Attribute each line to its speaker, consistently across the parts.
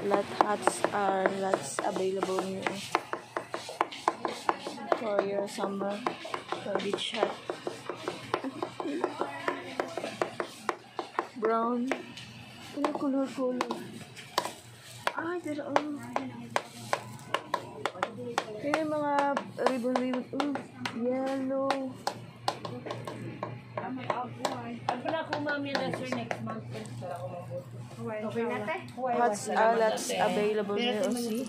Speaker 1: lots available here for your summer beach hat. Brown. Color. Ay, pero kaya mga ribbon. Yellow.
Speaker 2: Ano na ako mami na sir next month? Okay natin?
Speaker 1: Lots available here. See?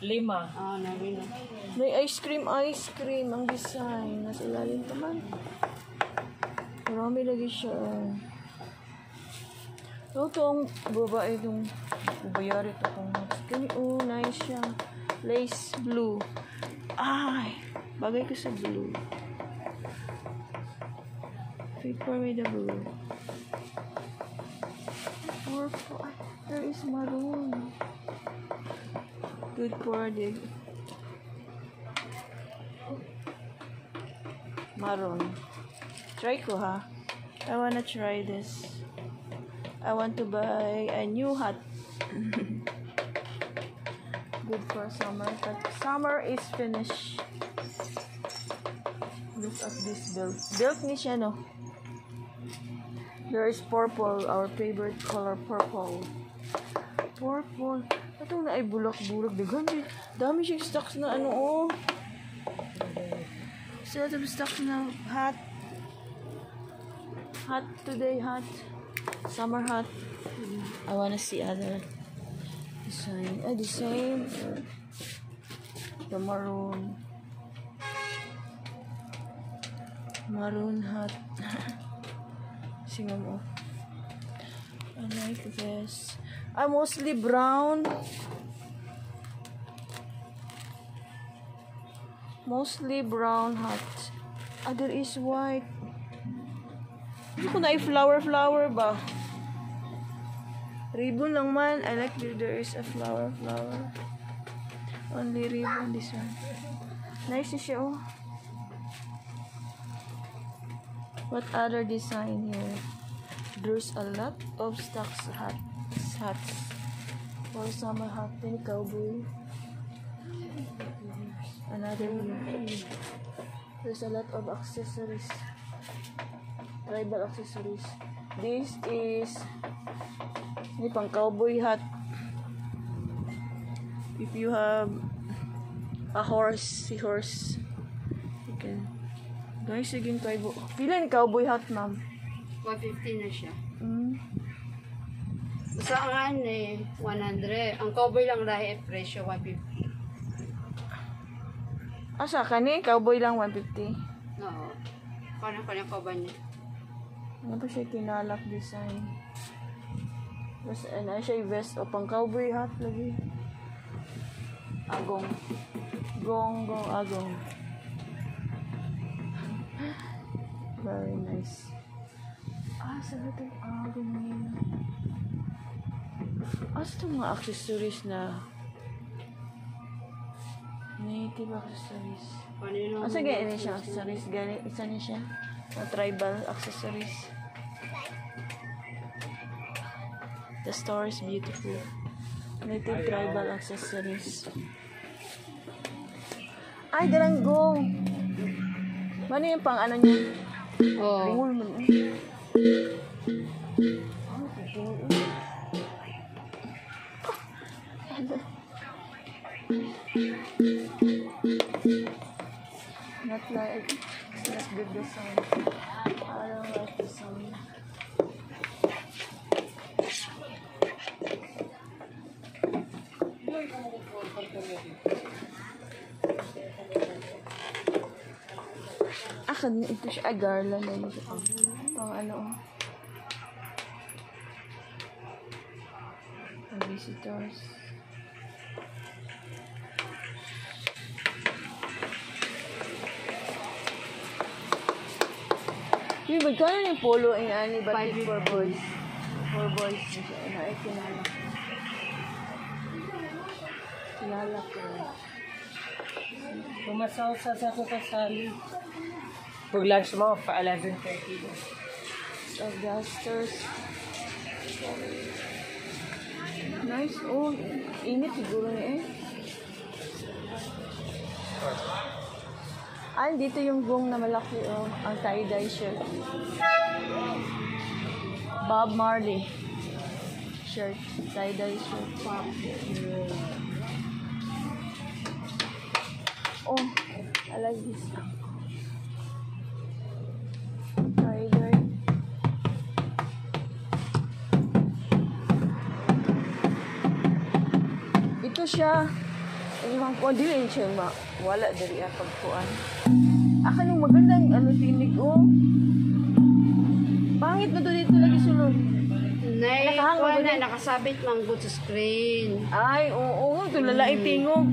Speaker 2: 5.
Speaker 1: May ice cream. Ang design. Nasa ilalim naman. Marami lagi siya. Ito ang babae itong bubayari ito kung nice siya. Lace blue. Ay, bagay ko sa blue. Fit for me the blue. Purple. There is maroon. Good for the maroon. Try ko ha. I wanna try this. I want to buy a new hat. Good for summer. But summer is finished. Look at this belt. Belt ni siya, no? There is purple. Our favorite color, purple. Purple. Ito na ay bulak-bulak. Dami siyang stocks na Set of stocks na hat. Hat today, hat. Summer hat. I wanna see other design. The same. The maroon. Maroon hat. Singam mo. I like this. Mostly brown. Mostly brown hat. There is white. Hindi ko na flower ba? Ribbon lang man. I like there is a flower. Only ribbon, this one. Nice siya, oh. What other design here? There's a lot of stocks hats. For summer hat, then cowboy. Another here. There's a lot of accessories. Tribal accessories. This is pang cowboy hat. If you have a seahorse, you can. Guys, sige cowboy. Pila ni cowboy hat, ma'am?
Speaker 2: 150 na siya. Saan 100. Ang cowboy lang dahil presyo 150.
Speaker 1: Asa kani cowboy lang 150?
Speaker 2: Oo. Kanya cowboy niya.
Speaker 1: Ano pa siya kinalak design? Tapos siya vest o pang cowboy hat lagi. Agong. Agong. Very nice. Sarap yung agong yun. Ito mga accessories na native accessories. Sige, ini siya accessories. Isa niya siya. Tribal accessories. The store is beautiful. Native tribal accessories. Ay, dalanggong. Ano yung pang ano niya? Ringul mo. Not good design. I don't like this one. Ito siya garland na ito pang ano. Pang visitors. Yung magkano yung polo ay ani batik for boys? For boys na ay kinala. Kilala ko.
Speaker 2: Pumasaw sa ko kasali. Pag lunch mo, pa 11:30.
Speaker 1: So, gasters. Nice. Oh, init siguro na eh. Ah, dito yung gong na malaki, oh. Ang tie-dye shirt. Bob Marley shirt. Tie-dye shirt. Oh, I like this. Tie-dye. Ito siya. Ewan ko, dili siya wala dari pagkuan. Aka nung magandang ano tinig oh. Pangit na to dito lagi sulod.
Speaker 2: Nakasabit mang good sa screen.
Speaker 1: Ay, oo, ito lalaki tingog.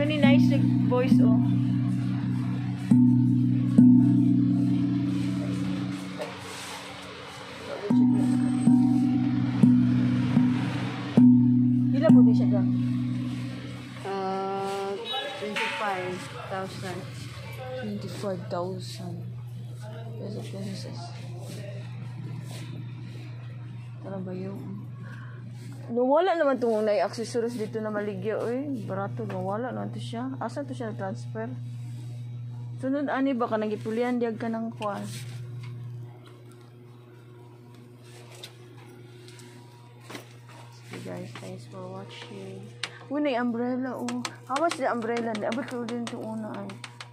Speaker 1: Kani nice voice oh. Hila po din siya gang. 25,000 pesos. Tara ba yun? Nawala naman itong unay accessories dito na maligya. Uy, barato. Nawala naman ito siya. Asa ito siya transfer? Sunod, ani ba ka nagipulian? Diag ka ng kwan. So guys, thanks for watching. Unay umbrella, oh. How much the umbrella? Abot ko din ito una ay.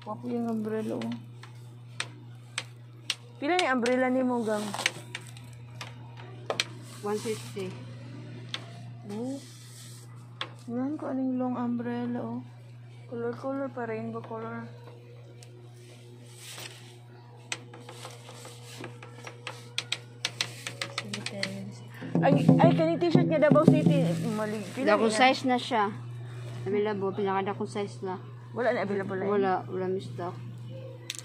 Speaker 1: Wapo yung umbrella, oh. Pila ni umbrella ni mo, gang?
Speaker 2: 150.
Speaker 1: Oh. Yan ko aning long umbrella, oh. Color pa, rainbow color. Ay, kaning t-shirt nga Davao City. Malig.
Speaker 2: Dakong size na siya. Available. Pinakadakong size na.
Speaker 1: Wala na available na.
Speaker 2: Wala mi stock.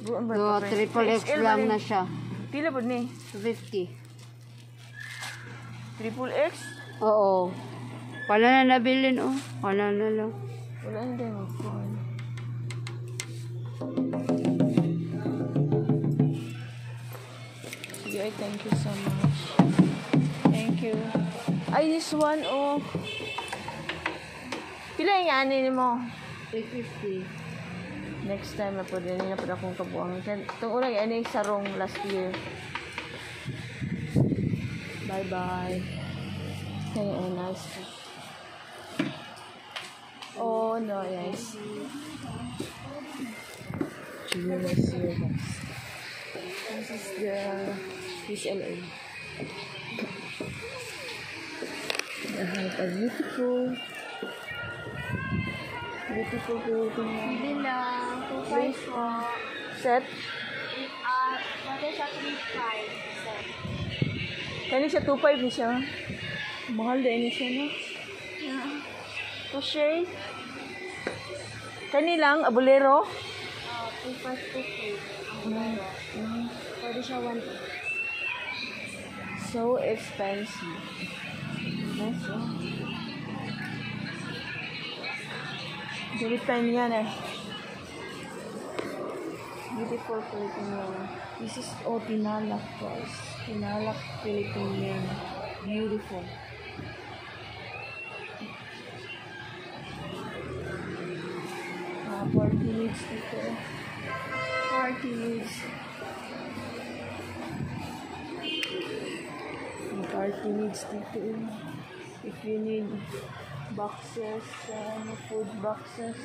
Speaker 1: Buwan ba?
Speaker 2: So, triple X lang na siya.
Speaker 1: Pila po ni?
Speaker 2: 50.
Speaker 1: Triple X?
Speaker 2: Oo. Wala na nabilin, oh. Wala na lang.
Speaker 1: Wala na din magpuan. Sige, ay thank you so much. Thank you. Ay, this one, oh. Pila yung ani mo?
Speaker 2: 350.
Speaker 1: Next time na po din na po akong kabuang. Itong unang ani sarong last year. Bye-bye. Okay, oh, nice. Oh, no, yes. Jewelers here, guys. This is the PCLA. They have a beautiful clothing.
Speaker 2: Hindi lang. 2.5 po.
Speaker 1: Set.
Speaker 2: Pwede siya 3.5 set.
Speaker 1: Kani siya 2.5 ni siya. Mahal din ni siya, no? Yeah. To share. Kani lang, abulero.
Speaker 2: 2.5 to 3. Pwede siya 1.
Speaker 1: So expensive. Yes, oh. Depend yan eh. Beautiful Filipino. This is Tinalak, guys. Tinalak Filipino. Beautiful. Party needs dito. Party needs. Party needs dito. If you need boxes, food boxes.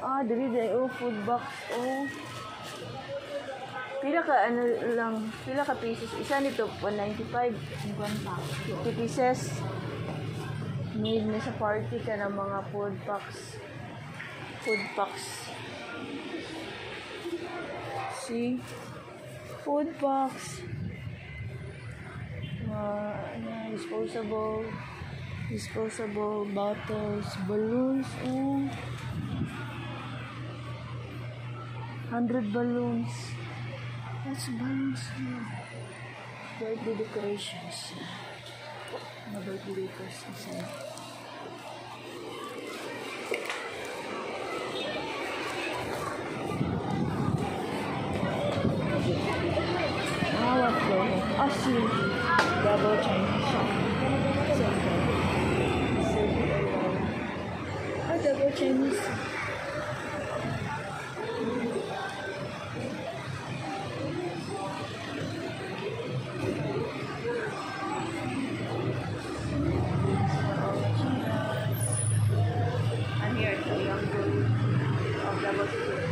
Speaker 1: Dali, oh, food box, oh. Pila ka pieces. Isa nito, 195. 50 pieces. Need na sa party ka ng mga food packs. See? Food packs. Disposable bottles, balloons, oh. 100 balloons. That's balloons. Birthday decorations. Birthday decorations. What the? Double Chinese shop. Chinese. And here is the young girl of double skin.